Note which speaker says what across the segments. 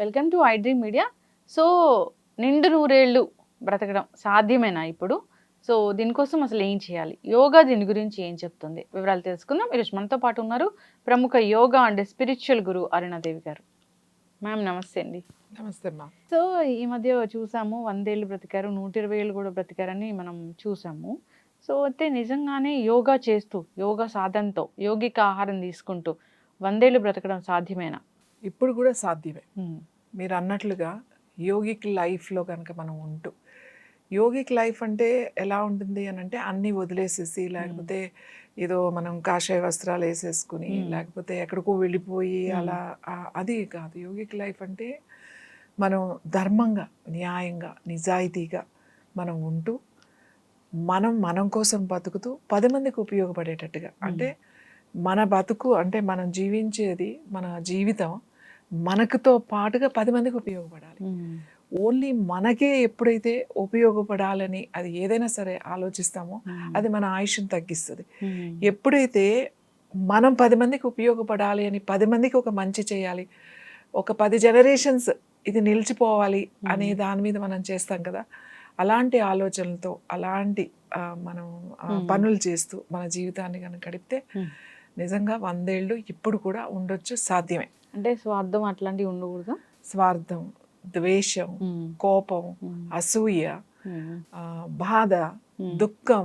Speaker 1: Welcome to I dream media. So నిండు నూరేళ్ళు బ్రతకడం సాధ్యమేనా ఇప్పుడు? సో దీనికోసం అసలు ఏం చేయాలి? యోగా దీని గురించి ఏం చెప్తుంది? వివరాలు తెలుసుకుందాం. ఈరోజు మనతో పాటు ఉన్నారు ప్రముఖ యోగా అండ్ స్పిరిచువల్ గురు అరుణాదేవి గారు. మ్యామ్ నమస్తే అండి.
Speaker 2: నమస్తే అమ్మా.
Speaker 1: సో ఈ మధ్య చూసాము 100 ఏళ్ళు బ్రతికారు, 120 ఏళ్ళు కూడా బ్రతికారని మనం చూసాము. సో అయితే నిజంగానే యోగా చేస్తూ, యోగా సాధనతో, యోగిక ఆహారం తీసుకుంటూ 100 ఏళ్ళు బ్రతకడం సాధ్యమేనా?
Speaker 2: ఇప్పుడు కూడా సాధ్యమే. మీరు అన్నట్లుగా యోగిక్ లైఫ్లో కనుక మనం ఉంటూ, యోగిక్ లైఫ్ అంటే ఎలా ఉంటుంది అని అంటే అన్నీ వదిలేసేసి, లేకపోతే ఏదో మనం కాషాయ వస్త్రాలు వేసేసుకుని, లేకపోతే ఎక్కడికో వెళ్ళిపోయి అలా అది కాదు. యోగిక్ లైఫ్ అంటే మనం ధర్మంగా, న్యాయంగా, నిజాయితీగా మనం ఉంటూ, మనం కోసం బతుకుతూ 10 మందికి ఉపయోగపడేటట్టుగా, అంటే మన బతుకు అంటే మనం జీవించేది, మన జీవితం మనకుతో పాటుగా 10 మందికి ఉపయోగపడాలి. ఓన్లీ మనకే ఎప్పుడైతే ఉపయోగపడాలని అది ఏదైనా సరే ఆలోచిస్తామో అది మన ఆయుష్ని తగ్గిస్తుంది. ఎప్పుడైతే మనం 10 మందికి ఉపయోగపడాలి అని, 10 మందికి ఒక మంచి చేయాలి, ఒక 10 జనరేషన్స్ ఇది నిలిచిపోవాలి అనే దాని మీద మనం చేస్తాం కదా, అలాంటి ఆలోచనలతో అలాంటి మనం పనులు చేస్తూ మన జీవితాన్ని కనుక గడిపితే నిజంగా 100 ఏళ్ళు ఇప్పుడు కూడా ఉండొచ్చు, సాధ్యమే.
Speaker 1: అంటే స్వార్థం అట్లాంటివి ఉండకూడదు.
Speaker 2: స్వార్థం, ద్వేషం, కోపం, అసూయ, బాధ, దుఃఖం,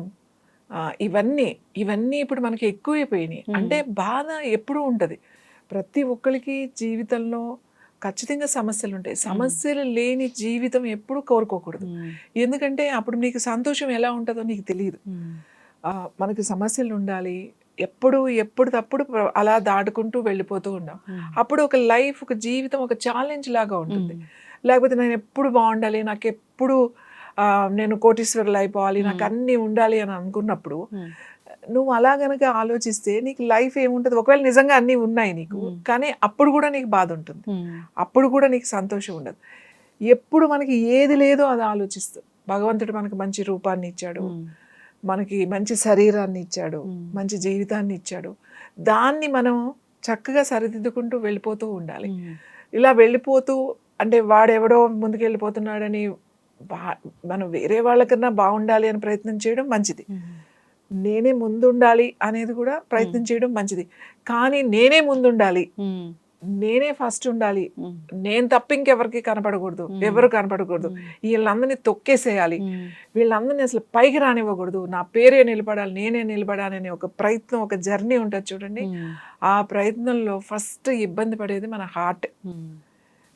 Speaker 2: ఇవన్నీ ఇప్పుడు మనకి ఎక్కువైపోయినాయి. అంటే బాధ ఎప్పుడూ ఉంటుంది. ప్రతి ఒక్కరికి జీవితంలో ఖచ్చితంగా సమస్యలు ఉంటాయి. సమస్యలు లేని జీవితం ఎప్పుడు కోరుకోకూడదు. ఎందుకంటే అప్పుడు నీకు సంతోషం ఎలా ఉంటుందో నీకు తెలియదు. మనకి సమస్యలు ఉండాలి, ఎప్పుడు తప్పుడు అలా దాటుకుంటూ వెళ్ళిపోతూ ఉన్నాం. అప్పుడు ఒక లైఫ్, ఒక జీవితం ఒక ఛాలెంజ్ లాగా ఉంటుంది. లేకపోతే నేను ఎప్పుడు బాగుండాలి, నాకు ఎప్పుడు నేను కోటీశ్వరులు అయిపోవాలి, నాకు అన్నీ ఉండాలి అని అనుకున్నప్పుడు నువ్వు అలా గనక ఆలోచిస్తే నీకు లైఫ్ ఏముంటుంది? ఒకవేళ నిజంగా అన్నీ ఉన్నాయి నీకు, కానీ అప్పుడు కూడా నీకు బాధ ఉంటుంది, అప్పుడు కూడా నీకు సంతోషం ఉండదు. ఎప్పుడు మనకి ఏది లేదో అది ఆలోచిస్తూ, భగవంతుడు మనకి మంచి రూపాన్ని ఇచ్చాడు, మనకి మంచి శరీరాన్ని ఇచ్చాడు, మంచి జీవితాన్ని ఇచ్చాడు, దాన్ని మనం చక్కగా సరిదిద్దుకుంటూ వెళ్ళిపోతూ ఉండాలి. ఇలా వెళ్ళిపోతూ అంటే వాడెవడో ముందుకు వెళ్ళిపోతున్నాడని మనం వేరే వాళ్ళకన్నా బాగుండాలి అని ప్రయత్నం చేయడం మంచిది. నేనే ముందుండాలి అనేది కూడా ప్రయత్నం చేయడం మంచిది. కానీ నేనే ముందుండాలి, నేనే ఫస్ట్ ఉండాలి, నేను తప్ప ఇంకెవరికి కనపడకూడదు, ఎవరు కనపడకూడదు, వీళ్ళందరినీ తొక్కేసేయాలి, వీళ్ళందరినీ అసలు పైకి రానివ్వకూడదు, నా పేరే నిలబడాలి, నేనే నిలబడాలి అనే ఒక ప్రయత్నం, ఒక జర్నీ ఉంటుంది చూడండి. ఆ ప్రయత్నంలో ఫస్ట్ ఇబ్బంది పడేది మన హార్ట్.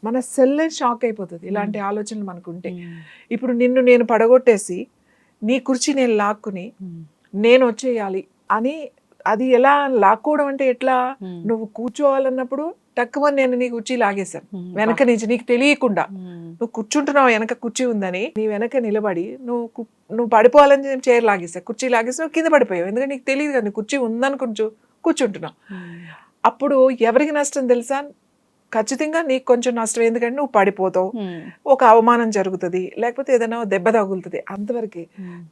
Speaker 2: మన సెల్లే షాక్ అయిపోతుంది ఇలాంటి ఆలోచనలు మనకుంటే. ఇప్పుడు నిన్ను నేను పడగొట్టేసి నీ కుర్చీ నేను లాక్కుని నేను వచ్చేయాలి అని, అది ఎలా లాక్కోవడం అంటే ఎట్లా? నువ్వు కూర్చోవాలన్నప్పుడు తక్కువ నేను నీ కుర్చీ లాగేశాను వెనక నుంచి, నీకు తెలియకుండా. నువ్వు కూర్చుంటున్నావు, వెనక కుర్చీ ఉందని నీ వెనక నిలబడి నువ్వు పడిపోవాలని చైర్ లాగేసా, కుర్చీ లాగేసి నువ్వు కింద పడిపోయావు. ఎందుకంటే నీకు తెలియదు కదా కుర్చీ ఉందని కూర్చుంటున్నావు. అప్పుడు ఎవరికి నష్టం తెలుసా? ఖచ్చితంగా నీకు కొంచెం నష్టం. ఎందుకంటే నువ్వు పడిపోతావు, ఒక అవమానం జరుగుతుంది, లేకపోతే ఏదైనా దెబ్బ తగులుతుంది, అంతవరకే.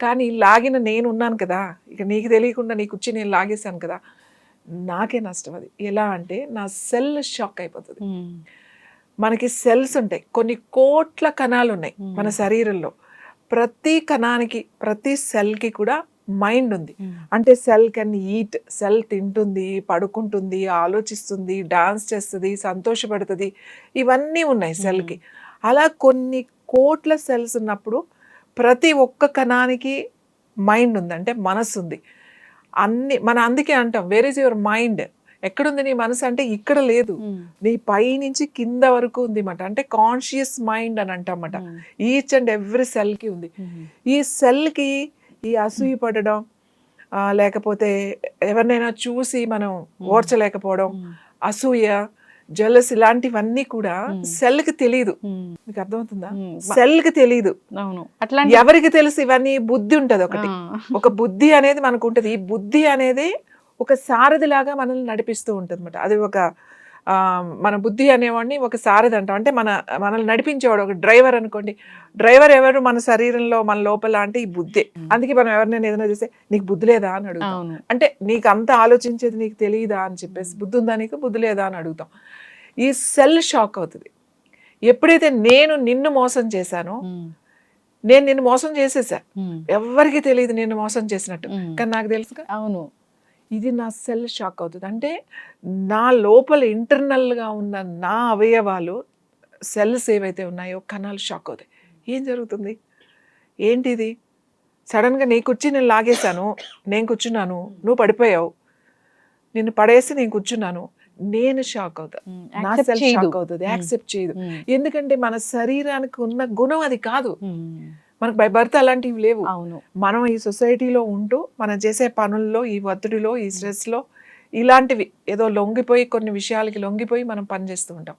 Speaker 2: కానీ లాగిన నేను ఉన్నాను కదా, ఇక నీకు తెలియకుండా నీ కుర్చీ నేను లాగేశాను కదా, నాకే నష్టం. అది ఎలా అంటే నా సెల్ షాక్ అయిపోతుంది. మనకి సెల్స్ ఉంటాయి, కొన్ని కోట్ల కణాలు ఉన్నాయి మన శరీరంలో. ప్రతి కణానికి, ప్రతి సెల్కి కూడా మైండ్ ఉంది. అంటే సెల్ కెన్ ఈట్, సెల్ తింటుంది, పడుకుంటుంది, ఆలోచిస్తుంది, డాన్స్ చేస్తుంది, సంతోషపడుతుంది, ఇవన్నీ ఉన్నాయి సెల్కి. అలా కొన్ని కోట్ల సెల్స్ ఉన్నప్పుడు ప్రతి ఒక్క కణానికి మైండ్ ఉంది, అంటే మనసు ఉంది. అందుకే అంటాం వేర్ ఈజ్ యువర్ మైండ్, ఎక్కడుంది నీ మనసు అంటే ఇక్కడ లేదు, నీ పై నుంచి కింద వరకు ఉంది అన్నమాట. అంటే కాన్షియస్ మైండ్ అని అంటామట. ఈచ్ అండ్ ఎవ్రీ సెల్కి ఉంది. ఈ సెల్కి ఈ అసూయ పడడం, లేకపోతే ఎవరినైనా చూసి మనం ఓర్చలేకపోవడం, అసూయ, జెలస్, ఇలాంటివన్నీ కూడా సెల్కి తెలియదు. మీకు అర్థమవుతుందా? సెల్కి తెలియదు. ఎవరికి తెలుసు? ఇవన్నీ బుద్ధి ఉంటది ఒకటి, ఒక బుద్ధి అనేది మనకు ఉంటది. ఈ బుద్ధి అనేది ఒక సారథిలాగా మనల్ని నడిపిస్తూ ఉంటుంది అన్నమాట. అది ఒక మన బుద్ధి అనేవాడిని ఒక సారథి అంటాం. అంటే మనల్ని నడిపించేవాడు, ఒక డ్రైవర్ అనుకోండి. డ్రైవర్ ఎవరు? మన శరీరంలో, మన లోపల అంటే ఈ బుద్ధే. అందుకే మనం ఎవరినైనా ఏదైనా చేస్తే నీకు బుద్ధి లేదా అని అడుగుతాం. అంటే నీకు అంత ఆలోచించేది నీకు తెలియదా అని చెప్పేసి, బుద్ధి ఉందా నీకు, బుద్ధి లేదా అని అడుగుతాం. ఈ సెల్ షాక్ అవుతుంది. ఎప్పుడైతే నేను నిన్ను మోసం చేశానో, నేను నిన్ను మోసం చేసేసా, ఎవరికి తెలియదు నేను మోసం చేసినట్టు, కానీ నాకు తెలుసుగా.
Speaker 1: అవును.
Speaker 2: ఇది నా సెల్ షాక్ అవుతుంది. అంటే నా లోపల ఇంటర్నల్గా ఉన్న నా అవయవాలు, సెల్స్ ఏవైతే ఉన్నాయో కణాలు షాక్ అవుతాయి. ఏం జరుగుతుంది, ఏంటిది, సడన్గా నీ కుర్చీ నేను లాగేశాను, నేను కూర్చున్నాను, నువ్వు పడిపోయావు, నిన్ను పడేసి నేను కూర్చున్నాను, నేను షాక్ అవుతా, నా సెల్ షాక్ అవుతుంది, యాక్సెప్ట్ చేయదు. ఎందుకంటే మన శరీరానికి ఉన్న గుణం అది కాదు, మనకు బై బర్త్ అలాంటివి లేవు. మనం ఈ సొసైటీలో ఉంటూ మనం చేసే పనుల్లో, ఈ ఒత్తిడిలో, ఈ స్ట్రెస్లో ఇలాంటివి ఏదో లొంగిపోయి, కొన్ని విషయాలకి లొంగిపోయి మనం పనిచేస్తూ ఉంటాం.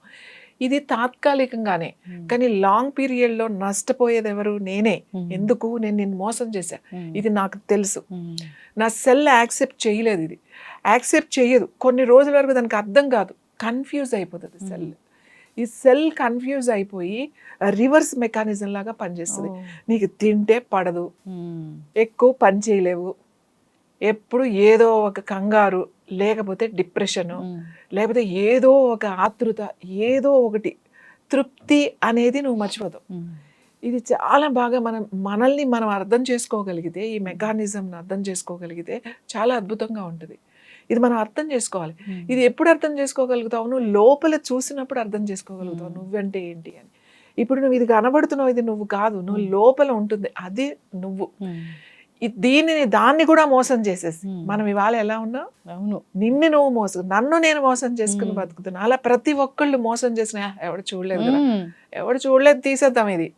Speaker 2: ఇది తాత్కాలికంగానే, కానీ లాంగ్ పీరియడ్లో నష్టపోయేది ఎవరు, నేనే. ఎందుకు, నేను నిన్ను మోసం చేశా, ఇది నాకు తెలుసు. నా సెల్ యాక్సెప్ట్ చేయలేదు, ఇది యాక్సెప్ట్ చేయదు. కొన్ని రోజుల వరకు దానికి అర్థం కాదు, కన్ఫ్యూజ్ అయిపోతుంది సెల్. ఈ సెల్ కన్ఫ్యూజ్ అయిపోయి రివర్స్ మెకానిజం లాగా పనిచేస్తుంది. నీకు తింటే పడదు, ఎక్కువ పని చేయలేవు, ఎప్పుడు ఏదో ఒక కంగారు, లేకపోతే డిప్రెషను, లేకపోతే ఏదో ఒక ఆతృత, ఏదో ఒకటి, తృప్తి అనేది నువ్వు మర్చిపోతావు. ఇది చాలా బాగా మనల్ని మనం అర్థం చేసుకోగలిగితే, ఈ మెకానిజంను అర్థం చేసుకోగలిగితే చాలా అద్భుతంగా ఉంటుంది. ఇది మనం అర్థం చేసుకోవాలి. ఇది ఎప్పుడు అర్థం చేసుకోగలుగుతావు, నువ్వు లోపల చూసినప్పుడు అర్థం చేసుకోగలుగుతావు నువ్వంటే ఏంటి అని. ఇప్పుడు నువ్వు ఇది కనబడుతున్నావు, ఇది నువ్వు కాదు, నువ్వు లోపల ఉంటుంది, అది నువ్వు. దాన్ని కూడా మోసం చేసేసి మనం ఇవాళ ఎలా ఉన్నావు, నిన్ను నువ్వు నన్ను నేను మోసం చేసుకుని బతుకుతున్నా. అలా ప్రతి ఒక్కళ్ళు మోసం చేసిన, ఎవడు చూడలేదు కదా, ఎవడు చూడలేదు, తీసేద్దాం, ఇది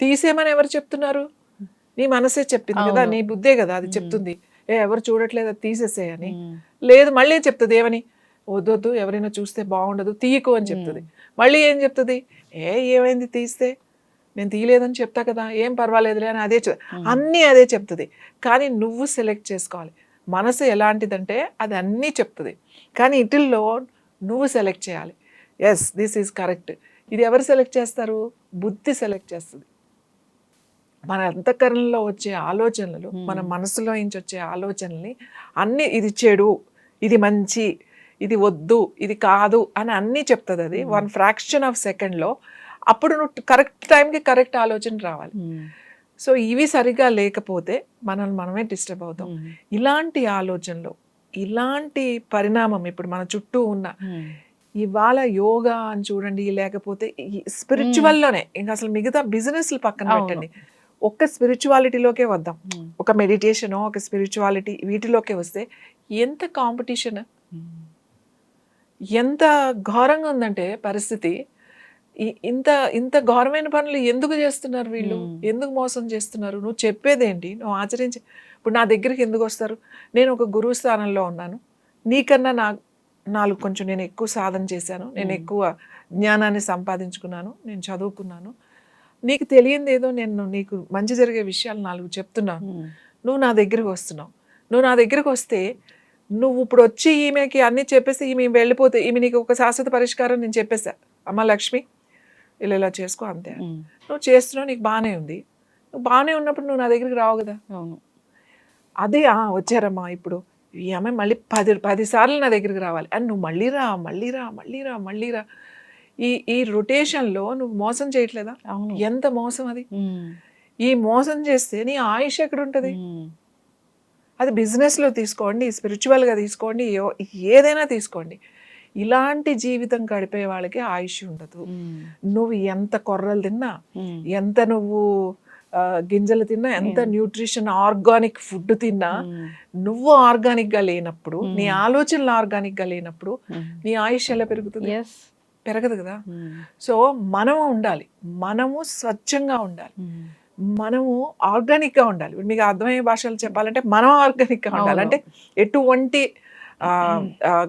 Speaker 2: తీసేమని ఎవరు చెప్తున్నారు, నీ మనసే చెప్పింది కదా, నీ బుద్ధే కదా అది చెప్తుంది, ఎవరు చూడట్లేదు అది తీసేసేయని. లేదు, మళ్ళీ చెప్తుంది ఏమని, వద్దొద్దు, ఎవరైనా చూస్తే బాగుండదు, తీయకు అని చెప్తుంది. మళ్ళీ ఏం చెప్తుంది, ఏమైంది తీస్తే, నేను తీయలేదని చెప్తా కదా, ఏం పర్వాలేదులే అని అదే అన్నీ అదే చెప్తుంది. కానీ నువ్వు సెలెక్ట్ చేసుకోవాలి. మనసు ఎలాంటిదంటే అది అన్నీ చెప్తుంది, కానీ ఇటిల్లో నువ్వు సెలెక్ట్ చేయాలి. Yes, this is correct. ఇది ఎవరు సెలెక్ట్ చేస్తారు, బుద్ధి సెలెక్ట్ చేస్తుంది. మన అంతఃకరణలో వచ్చే ఆలోచనలు, మన మనసులో నుంచి వచ్చే ఆలోచనల్ని అన్నీ, ఇది చెడు, ఇది మంచి, ఇది వద్దు, ఇది కాదు అని అన్నీ చెప్తుంది అది 1 fraction of secondలో. అప్పుడు నువ్వు కరెక్ట్ టైంకి కరెక్ట్ ఆలోచన రావాలి. సో ఇవి సరిగా లేకపోతే మనమే డిస్టర్బ్ అవుతాం. ఇలాంటి ఆలోచనలు, ఇలాంటి పరిణామం ఇప్పుడు మన చుట్టూ ఉన్న, ఇవాళ యోగా అని చూడండి, లేకపోతే స్పిరిచువల్లోనే, ఇంకా అసలు మిగతా బిజినెస్లు పక్కన పెట్టండి, ఒక్క స్పిరిచువాలిటీలోకే వద్దాం. ఒక మెడిటేషను, ఒక స్పిరిచువాలిటీ, వీటిలోకే వస్తే ఎంత కాంపిటీషన్, ఎంత ఘోరంగా ఉందంటే పరిస్థితి. ఇంత ఘోరమైన పనులు ఎందుకు చేస్తున్నారు వీళ్ళు, ఎందుకు మోసం చేస్తున్నారు, నువ్వు చెప్పేదేంటి, నువ్వు ఆచరించి. ఇప్పుడు నా దగ్గరికి ఎందుకు వస్తారు, నేను ఒక గురువు స్థానంలో ఉన్నాను, నీకన్నా నాలుగు కొంచెం నేను ఎక్కువ సాధన చేశాను, నేను ఎక్కువ జ్ఞానాన్ని సంపాదించుకున్నాను, నేను చదువుకున్నాను, నీకు తెలియంది ఏదో నేను నీకు మంచి జరిగే విషయాలు 4 చెప్తున్నాను, నువ్వు నా దగ్గరికి వస్తున్నావు. నువ్వు నా దగ్గరికి వస్తే, నువ్వు ఇప్పుడు వచ్చి ఈమెకి అన్నీ చెప్పేసి ఈమె వెళ్ళిపోతే, ఈమె నీకు ఒక శాశ్వత పరిష్కారం నేను చెప్పేశా, అమ్మ లక్ష్మి ఇలా చేసుకో అంతే. నువ్వు చేస్తున్నావు, నీకు బాగానే ఉంది, నువ్వు బాగానే ఉన్నప్పుడు నువ్వు నా దగ్గరికి రావు కదా. అదే వచ్చారమ్మా, ఇప్పుడు ఈ అమ్మాయి మళ్ళీ 10 సార్లు నా దగ్గరికి రావాలి అని, నువ్వు మళ్ళీ రా మళ్ళీ రా మళ్ళీ రా మళ్ళీ రా. ఈ రొటేషన్లో నువ్వు మోసం చేయట్లేదా, ఎంత మోసం అది. ఈ మోసం చేస్తే నీ ఆయుష్ ఎక్కడ ఉంటుంది. అది బిజినెస్లో తీసుకోండి, స్పిరిచువల్గా తీసుకోండి, ఏదైనా తీసుకోండి, ఇలాంటి జీవితం గడిపే వాళ్ళకి ఆయుష్ ఉండదు. నువ్వు ఎంత కొర్రలు తిన్నా, ఎంత నువ్వు గింజలు తిన్నా, ఎంత న్యూట్రిషన్ ఆర్గానిక్ ఫుడ్ తిన్నా, నువ్వు ఆర్గానిక్గా లేనప్పుడు, నీ ఆలోచనలు ఆర్గానిక్గా లేనప్పుడు నీ ఆయుష్ ఎలా పెరుగుతుంది, పెరగదు కదా. సో మనము ఉండాలి, మనము స్వచ్ఛంగా ఉండాలి, మనము ఆర్గానిక్గా ఉండాలి. మీకు అర్థమయ్యే భాషలు చెప్పాలంటే మనం ఆర్గానిక్గా ఉండాలి. అంటే ఎటువంటి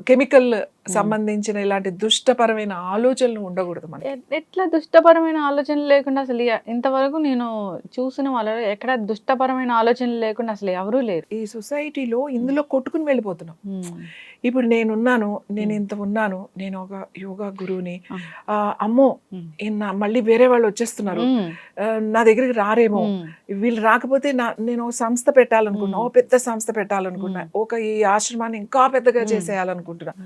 Speaker 2: కెమికల్ సంబంధించిన ఇలాంటి దుష్టపరమైన ఆలోచనలు ఉండకూడదు మనకి.
Speaker 1: ఎట్లా దుష్టపరమైన ఆలోచనలు లేకుండా అసలు ఇంతవరకు నేను చూసిన వాళ్ళలో ఎక్కడ దుష్టపరమైన ఆలోచనలు లేకుండా అసలు ఎవరూ లేరు
Speaker 2: ఈ సొసైటీలో. ఇందులో కొట్టుకుని వెళ్ళిపోతున్నాం. ఇప్పుడు నేనున్నాను, నేను ఇంత ఉన్నాను, నేను ఒక యోగా గురువుని, అమ్మో మళ్ళీ వేరే వాళ్ళు వచ్చేస్తున్నారు, నా దగ్గరికి రారేమో, వీళ్ళు రాకపోతే నేను ఒక సంస్థ పెట్టాలనుకున్నా, ఒక పెద్ద సంస్థ పెట్టాలనుకున్నా, ఈ ఆశ్రమాన్ని ఇంకా పెద్దగా చేసేయాలనుకుంటున్నా.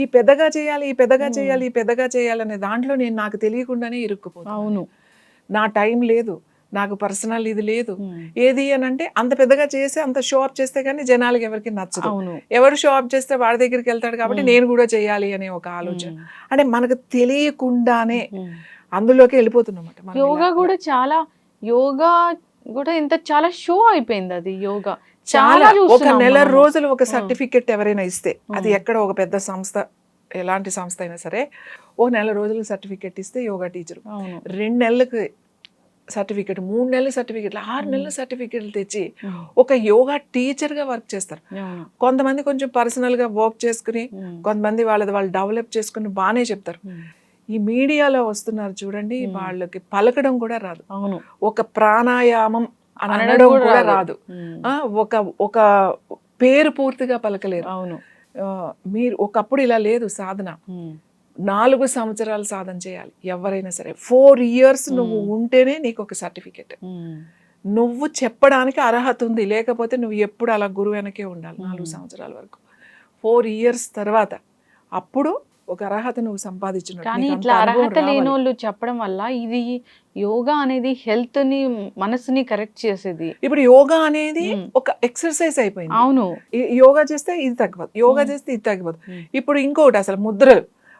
Speaker 2: ఈ పెద్దగా చేయాలి, ఈ పెద్దగా చేయాలి, ఈ పెద్దగా చేయాలనే దాంట్లో నేను నాకు తెలియకుండానే ఇరుక్కుపోతాను.
Speaker 1: అవును.
Speaker 2: నా టైం లేదు, నాకు పర్సనల్ ఇది లేదు. ఏది అని అంటే అంత పెద్దగా చేసి అంత షో అప్ చేస్తే కానీ జనాలకి ఎవరికి నచ్చదు.
Speaker 1: అవును.
Speaker 2: ఎవరు షో అప్ చేస్తే వాడి దగ్గరికి వెళ్తాడు కాబట్టి నేను కూడా చేయాలి అనే ఒక ఆలోచన. అంటే మనకు తెలియకుండానే అందులోకి వెళ్ళిపోతున్నమాట. మనం
Speaker 1: యోగా కూడా చాలా యోగా కూడా ఇంత చాలా షో అయిపోయింది అది యోగా.
Speaker 2: చాలా ఒక
Speaker 1: చూస్తున్నాం
Speaker 2: నెల
Speaker 1: మనము.
Speaker 2: రోజులు ఒక సర్టిఫికెట్ ఎవరైనా ఇస్తే అది ఎక్కడ ఒక పెద్ద సంస్థ, ఎలాంటి సంస్థ అయినా సరే, ఓ నెల రోజులు సర్టిఫికెట్ ఇస్తే యోగా టీచర్,
Speaker 1: అవును.
Speaker 2: 2 నెలలకు సర్టిఫికెట్, 3 నెలల సర్టిఫికెట్లు, 6 నెలల సర్టిఫికెట్లు తెచ్చి ఒక యోగా టీచర్గా వర్క్ చేస్తారు.
Speaker 1: అవును.
Speaker 2: కొంతమంది కొంచెం పర్సనల్గా వర్క్ చేసుకుని, కొంతమంది వాళ్ళది వాళ్ళు డెవలప్ చేసుకుని బాగానే చెప్తారు. ఈ మీడియాలో వస్తున్నారు చూడండి, వాళ్ళకి పలకడం కూడా రాదు.
Speaker 1: అవును.
Speaker 2: ఒక ప్రాణాయామం అని అనడం కూడా రాదు. ఒక ఒక పేరు పూర్తిగా పలకలేరు.
Speaker 1: అవును.
Speaker 2: మీరు ఒకప్పుడు ఇలా లేదు సాధన. 4 సంవత్సరాలు సాధన చేయాలి ఎవరైనా సరే. 4 years నువ్వు ఉంటేనే నీకు ఒక సర్టిఫికెట్. నువ్వు చెప్పడానికి అర్హత ఉంది, లేకపోతే నువ్వు ఎప్పుడు అలా గురువు వెనకే ఉండాలి 4 సంవత్సరాల వరకు. 4 years తర్వాత అప్పుడు ఒక అర్హత నువ్వు సంపాదించినట్టు.
Speaker 1: కానీ ఇట్లా అర్హత లేనోళ్ళు చెప్పడం వల్ల ఇది యోగా అనేది హెల్త్ ని మనసుని కరెక్ట్ చేసేది.
Speaker 2: ఇప్పుడు యోగా అనేది ఒక ఎక్సర్సైజ్ అయిపోయింది.
Speaker 1: అవును.
Speaker 2: యోగా చేస్తే ఇది తగ్గిపోదు, యోగా చేస్తే ఇది తగ్గిపోదు. ఇప్పుడు ఇంకొకటి అసలు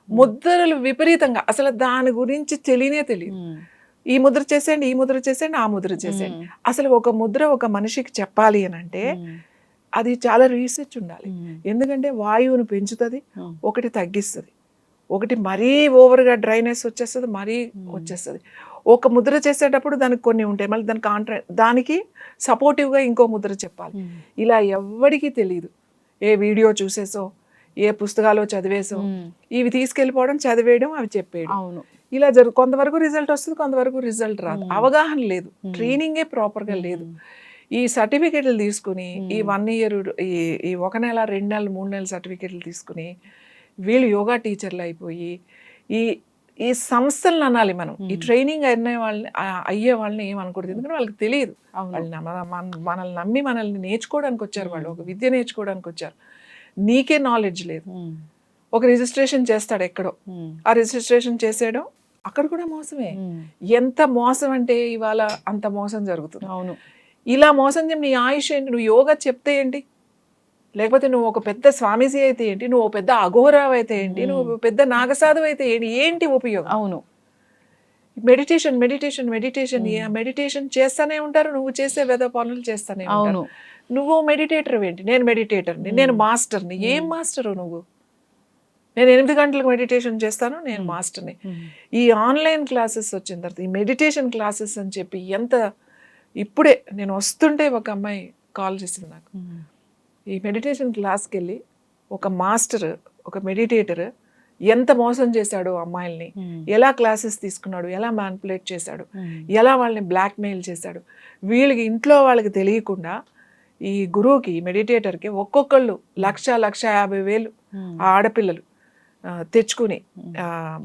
Speaker 2: ముద్రలు విపరీతంగా, అసలు దాని గురించి తెలియనే తెలియదు. ఈ ముద్ర చేసేయండి, ఈ ముద్ర చేసేయండి, ఆ ముద్ర చేసేయండి. అసలు ఒక ముద్ర ఒక మనిషికి చెప్పాలి అని అంటే అది చాలా రీసెర్చ్ ఉండాలి. ఎందుకంటే వాయువును పెంచుతుంది, ఒకటి తగ్గిస్తుంది, ఒకటి మరీ ఓవర్గా డ్రైనెస్ వచ్చేస్తుంది, మరీ వచ్చేస్తుంది. ఒక ముద్ర చేసేటప్పుడు దానికి కొన్ని ఉంటాయి, మళ్ళీ దానికి సపోర్టివ్గా ఇంకో ముద్ర చెప్పాలి. ఇలా ఎవ్వడికి తెలియదు. ఏ వీడియో చూసేసో, ఏ పుస్తకాలు చదివేసో ఇవి తీసుకెళ్ళిపోవడం, చదివేయడం, అవి చెప్పేయడం, ఇలా కొంతవరకు రిజల్ట్ వస్తుంది, కొంతవరకు రిజల్ట్ రాదు. అవగాహన లేదు, ట్రైనింగే ప్రాపర్గా లేదు. ఈ సర్టిఫికెట్లు తీసుకుని ఈ 1 year, ఈ 1 నెల, 2 నెలలు, 3 నెలల సర్టిఫికెట్లు తీసుకుని వీళ్ళు యోగా టీచర్లు అయిపోయి ఈ సంస్థలను అనాలి మనం. ఈ ట్రైనింగ్ అయ్యే వాళ్ళని ఏమనకూడదు, ఎందుకంటే వాళ్ళకి తెలియదు. వాళ్ళు మనల్ని నమ్మి మనల్ని నేర్చుకోవడానికి వచ్చారు, వాళ్ళు ఒక విద్య నేర్చుకోవడానికి వచ్చారు. నీకే నాలెడ్జ్ లేదు. ఒక రిజిస్ట్రేషన్ చేస్తాడు ఎక్కడో, ఆ రిజిస్ట్రేషన్ చేసేయడం అక్కడ కూడా మోసమే. ఎంత మోసం అంటే ఇవాళ అంత మోసం జరుగుతుంది.
Speaker 1: అవును.
Speaker 2: ఇలా మోసం చెప్పి నీ ఆయుష్ ఏంటి? నువ్వు యోగా చెప్తే ఏంటి, లేకపోతే నువ్వు ఒక పెద్ద స్వామీజీ అయితే ఏంటి, నువ్వు ఒక పెద్ద అఘోరావు అయితే ఏంటి, నువ్వు పెద్ద నాగసాధు అయితే ఏంటి ఉపయోగం? అవును. మెడిటేషన్ మెడిటేషన్ మెడిటేషన్ మెడిటేషన్ చేస్తానే ఉంటారు, నువ్వు చేసే వేద పనులు చేస్తానే ఉంటారు. నువ్వు మెడిటేటర్ ఏంటి? నేను మెడిటేటర్ని, నేను మాస్టర్ని. ఏం మాస్టరు నువ్వు? నేను 8 గంటలకు మెడిటేషన్ చేస్తాను, నేను మాస్టర్ని. ఈ ఆన్లైన్ క్లాసెస్ వచ్చిన తర్వాత ఈ మెడిటేషన్ క్లాసెస్ అని చెప్పి ఇప్పుడే నేను వస్తుంటే ఒక అమ్మాయి కాల్ చేసింది నాకు. ఈ మెడిటేషన్ క్లాస్కి వెళ్ళి ఒక మాస్టర్, ఒక మెడిటేటర్ ఎంత మోసం చేశాడు అమ్మాయిల్ని, ఎలా క్లాసెస్ తీసుకున్నాడు, ఎలా మ్యానిపులేట్ చేశాడు, ఎలా వాళ్ళని బ్లాక్మెయిల్ చేశాడు. వీళ్ళకి ఇంట్లో వాళ్ళకి తెలియకుండా ఈ గురువుకి, మెడిటేటర్కి ఒక్కొక్కళ్ళు 1,50,000 ఆడపిల్లలు తెచ్చుకుని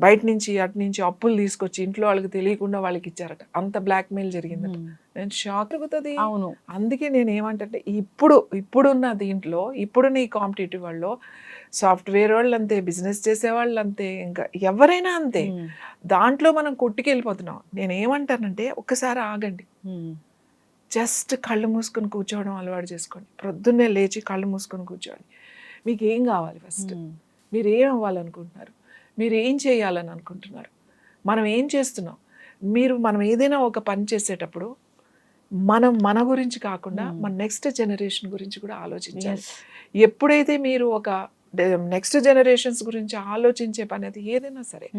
Speaker 2: బయట నుంచి అటు నుంచి అప్పులు తీసుకొచ్చి ఇంట్లో వాళ్ళకి తెలియకుండా వాళ్ళకి ఇచ్చారట. అంత బ్లాక్మెయిల్ జరిగిందట. నేను షాక్ అవుతుంది. అవును. అందుకే నేను ఏమంటే ఇప్పుడున్న దీంట్లో, ఇప్పుడున్న ఈ కాంపిటేటివ్ వాళ్ళు, సాఫ్ట్వేర్ వాళ్ళు అంతే, బిజినెస్ చేసేవాళ్ళు అంతే, ఇంకా ఎవరైనా అంతే, దాంట్లో మనం కొట్టుకెళ్ళిపోతున్నాం. నేను ఏమంటానంటే ఒక్కసారి ఆగండి, జస్ట్ కళ్ళు మూసుకొని కూర్చోవడం అలవాటు చేసుకోండి. ప్రొద్దున్నే లేచి కళ్ళు మూసుకొని కూర్చోండి. మీకు ఏం కావాలి? ఫస్ట్ మీరు ఏం అవ్వాలనుకుంటున్నారు? మీరు ఏం చేయాలని అనుకుంటున్నారు? మనం ఏం చేస్తున్నాం? మనం ఏదైనా ఒక పని చేసేటప్పుడు మన గురించి కాకుండా మన నెక్స్ట్ జనరేషన్ గురించి కూడా ఆలోచించాలి. ఎప్పుడైతే మీరు ఒక నెక్స్ట్ జనరేషన్స్ గురించి ఆలోచించే పని అది ఏదైనా సరే,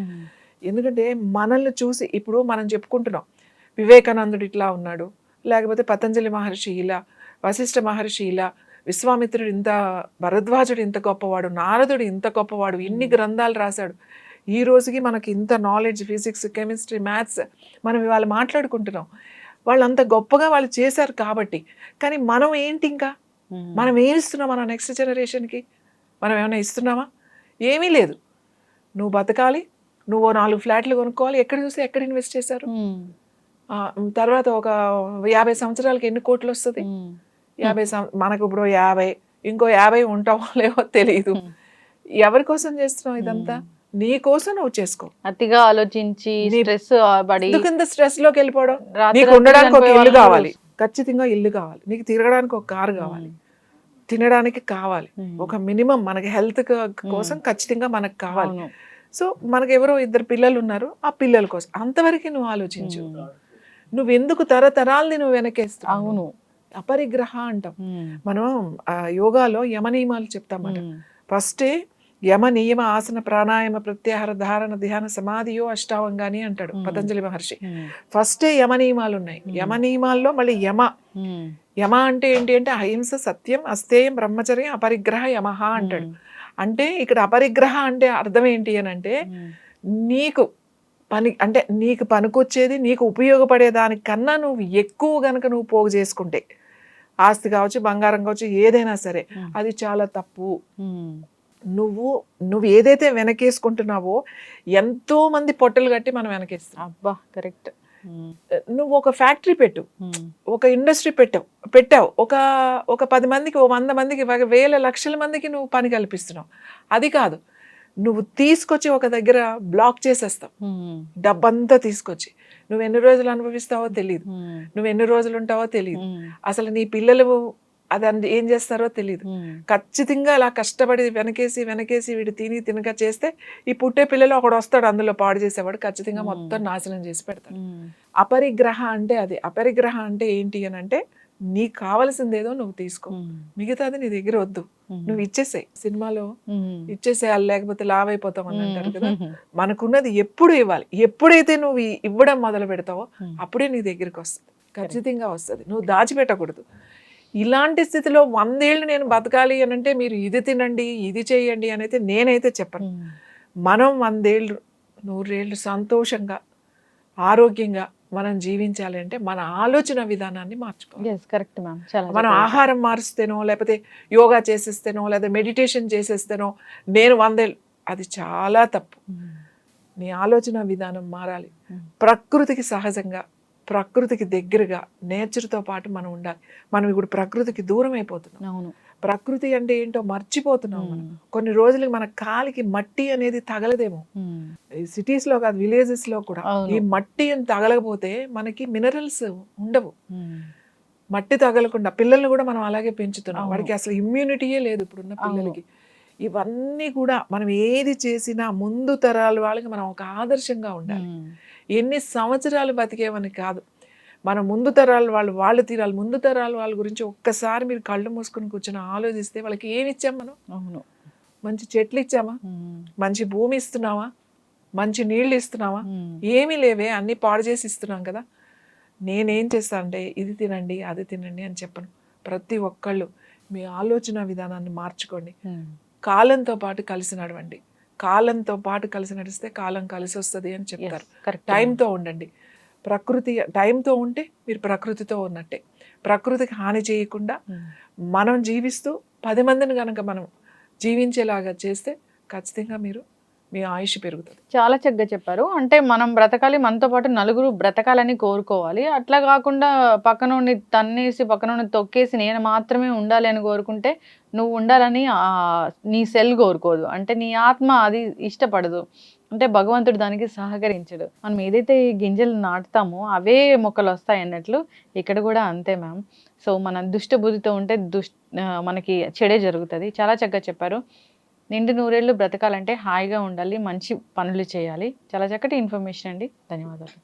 Speaker 2: ఎందుకంటే మనల్ని చూసి ఇప్పుడు మనం చెప్పుకుంటున్నాం, వివేకానందుడు ఇట్లా ఉన్నాడు, లేకపోతే పతంజలి మహర్షి ఇలా, వశిష్ఠ మహర్షి ఇలా, విశ్వామిత్రుడు ఇంత, భరద్వాజుడు ఇంత గొప్పవాడు, నారదుడు ఇంత గొప్పవాడు, ఇన్ని గ్రంథాలు రాశాడు. ఈ రోజుకి మనకి ఇంత నాలెడ్జ్, ఫిజిక్స్, కెమిస్ట్రీ, మ్యాథ్స్ మనం ఇవాళ మాట్లాడుకుంటున్నాం. వాళ్ళు అంత గొప్పగా వాళ్ళు చేశారు కాబట్టి. కానీ మనం ఏంటి, ఇంకా మనం ఏమి ఇస్తున్నాం మన నెక్స్ట్ జనరేషన్కి? మనం ఏమైనా ఇస్తున్నామా? ఏమీ లేదు. నువ్వు బతకాలి, నువ్వు 4 ఫ్లాట్లు కొనుక్కోవాలి, ఎక్కడ చూస్తే ఎక్కడ ఇన్వెస్ట్ చేశారు? తర్వాత ఒక 50 సంవత్సరాలకి ఎన్ని కోట్లు వస్తుంది? 50 మనకు ఇప్పుడు 50, ఇంకో 50 ఉంటామో లేవో తెలియదు. ఎవరి కోసం చేస్తున్నావు ఇదంతా? నీ కోసం నువ్వు చేసుకో.
Speaker 1: అతిగా ఆలోచించి స్ట్రెస్ పడి
Speaker 2: ఎందుకు ఇంత స్ట్రెస్ లోకి వెళ్ళిపోవడం?
Speaker 1: రాత్రి
Speaker 2: నీకు
Speaker 1: రాత్రి
Speaker 2: ఉండడానికి ఒక
Speaker 1: చనిపోయే
Speaker 2: ఇల్లు
Speaker 1: వాళ్ళు
Speaker 2: కావాలి, ఖచ్చితంగా ఇల్లు కావాలి. నీకు తిరగడానికి ఒక కారు కావాలి, తినడానికి కావాలి. ఒక మినిమం మనకి హెల్త్ కోసం ఖచ్చితంగా మనకు కావాలి.
Speaker 1: అవును.
Speaker 2: సో మనకు ఎవరో 2 పిల్లలు ఉన్నారు, ఆ పిల్లల కోసం అంతవరకు నువ్వు ఆలోచించు. నువ్వెందుకు తరతరాల్ని నువ్వు వెనకేస్తావు?
Speaker 1: అవును.
Speaker 2: అపరిగ్రహ అంటాం మనం. యోగాలో యమ నియమాలు చెప్తామట. ఫస్టే యమ నియమ ఆసన ప్రాణాయామ ప్రత్యాహార ధారణ ధ్యాన సమాధియో అష్టాంగాని అంటాడు పతంజలి మహర్షి. ఫస్టే యమ నియమాలు ఉన్నాయి. యమ నియమాల్లో మళ్ళీ యమ అంటే ఏంటి అంటే అహింస, సత్యం, అస్తేయం, బ్రహ్మచర్యం, అపరిగ్రహ యమహ అంటాడు. అంటే ఇక్కడ అపరిగ్రహ అంటే అర్థం ఏంటి అని అంటే నీకు అంటే నీకు పనికొచ్చేది, నీకు ఉపయోగపడే దానికన్నా నువ్వు ఎక్కువ గనక నువ్వు పోగు చేసుకుంటే, ఆస్తి కావచ్చు, బంగారం కావచ్చు, ఏదైనా సరే అది చాలా తప్పు. నువ్వు ఏదైతే వెనకేసుకుంటున్నావో ఎంతో మంది పొట్టలు కట్టి మనం వెనకేస్తాం.
Speaker 1: అబ్బా కరెక్ట్.
Speaker 2: నువ్వు ఒక ఫ్యాక్టరీ పెట్టు, ఒక ఇండస్ట్రీ పెట్టావు, ఒక 10 మందికి, 100 మందికి, వేల లక్షల మందికి నువ్వు పని కల్పిస్తున్నావు. అది కాదు, నువ్వు తీసుకొచ్చి ఒక దగ్గర బ్లాక్ చేసేస్తావు డబ్బంతా తీసుకొచ్చి. నువ్వు ఎన్ని రోజులు అనుభవిస్తావో తెలియదు, నువ్వు ఎన్ని రోజులు ఉంటావో తెలియదు, అసలు నీ పిల్లలు అది ఏం చేస్తారో తెలియదు. ఖచ్చితంగా అలా కష్టపడి వెనకేసి వీడు తినక చేస్తే ఈ పుట్టే పిల్లలు ఒకడు వస్తాడు, అందులో పాడు చేసేవాడు, ఖచ్చితంగా మొత్తం నాశనం చేసి పెడతాడు. అపరిగ్రహ అంటే అది. అపరిగ్రహ అంటే ఏంటి అని అంటే నీకు కావలసిందేదో నువ్వు తీసుకో, మిగతాది నీ దగ్గర వద్దు, నువ్వు ఇచ్చేసాయి. సినిమాలో ఇచ్చేసేయాలి లేకపోతే లావ్ అయిపోతాం అని అంటారు కదా. మనకున్నది ఎప్పుడు ఇవ్వాలి. ఎప్పుడైతే నువ్వు ఇవ్వడం మొదలు పెడతావో అప్పుడే నీ దగ్గరికి వస్తుంది, ఖచ్చితంగా వస్తుంది. నువ్వు దాచిపెట్టకూడదు. ఇలాంటి స్థితిలో 100 ఏళ్ళు నేను బతకాలి అని అంటే మీరు ఇది తినండి, ఇది చేయండి అని అయితే నేనైతే చెప్పను. మనం 100 ఏళ్ళు 100 ఏళ్ళు సంతోషంగా ఆరోగ్యంగా మనం జీవించాలి అంటే మన ఆలోచన విధానాన్ని మార్చుకోవాలి.
Speaker 1: Correct ma'am.
Speaker 2: మనం ఆహారం మారుస్తేనో, లేకపోతే యోగా చేసేస్తేనో, లేదా మెడిటేషన్ చేసేస్తేనో నేను 100 ఏళ్ళు, అది చాలా తప్పు. నీ ఆలోచన విధానం మారాలి. ప్రకృతికి సహజంగా, ప్రకృతికి దగ్గరగా, నేచర్తో పాటు మనం ఉండాలి. మనం ఇప్పుడు ప్రకృతికి దూరం అయిపోతున్నాం.
Speaker 1: అవును.
Speaker 2: ప్రకృతి అంటే ఏంటో మర్చిపోతున్నాం మనం. కొన్ని రోజులకి మన కాలికి మట్టి అనేది తగలదేమో. సిటీస్ లో కాదు, విలేజెస్ లో కూడా ఈ మట్టి అని తగలకపోతే మనకి మినరల్స్ ఉండవు. మట్టి తగలకుండా పిల్లల్ని కూడా మనం అలాగే పెంచుతున్నాం. వాడికి అసలు ఇమ్యూనిటీయే లేదు ఇప్పుడున్న పిల్లలకి. ఇవన్నీ కూడా మనం ఏది చేసినా ముందు తరాల వాళ్ళకి మనం ఒక ఆదర్శంగా ఉండాలి. ఎన్ని సంవత్సరాలు బతికేవని కాదు, మన ముందు తరాల వాళ్ళు తీరాలి. ముందు తరాల వాళ్ళ గురించి ఒక్కసారి మీరు కళ్ళు మూసుకొని కూర్చొని ఆలోచిస్తే వాళ్ళకి ఏమి ఇచ్చాం మనం? అవును, మంచి చెట్లు ఇచ్చామా? మంచి భూమి ఇస్తున్నావా? మంచి నీళ్ళు ఇస్తున్నావా? ఏమీ లేవే, అన్నీ పాడు చేసి ఇస్తున్నాం కదా. నేనేం చేస్తానంటే ఇది తినండి, అది తినండి అని చెప్పను. ప్రతి ఒక్కళ్ళు మీ ఆలోచన విధానాన్ని మార్చుకోండి. కాలంతో పాటు కలిసి నడవండి. కాలంతో పాటు కలిసి నడిస్తే కాలం కలిసి వస్తుంది అని చెప్తారు. టైంతో ఉండండి. ప్రకృతి టైంతో ఉంటే మీరు ప్రకృతితో ఉన్నట్టే. ప్రకృతికి హాని చేయకుండా మనం జీవిస్తూ 10 మందిని కనుక మనం జీవించేలాగా చేస్తే ఖచ్చితంగా మీ ఆయుష్ పెరుగుతుంది.
Speaker 1: చాలా చక్కగా చెప్పారు. అంటే మనం బ్రతకాలి, మనతో పాటు నలుగురు బ్రతకాలని కోరుకోవాలి. అట్లా కాకుండా పక్కనోడిని తన్నేసి, పక్కనోడిని తొక్కేసి నేను మాత్రమే ఉండాలి అని కోరుకుంటే నువ్వు ఉండాలని నీ సెల్ కోరుకోదు. అంటే నీ ఆత్మ అది ఇష్టపడదు. అంటే భగవంతుడు దానికి సహకరించడు. మనం ఏదైతే గింజలు నాటుతామో అవే మొక్కలు వస్తాయి అన్నట్లు ఇక్కడ కూడా అంతే మ్యామ్. సో మనం దుష్ట బుద్ధితో ఉంటే మనకి చెడే జరుగుతుంది. చాలా చక్కగా చెప్పారు. నిండు నూరేళ్ళు బ్రతకాలంటే హాయిగా ఉండాలి, మంచి పనులు చేయాలి. చాలా చక్కటి ఇన్ఫర్మేషన్ అండి. ధన్యవాదాలు.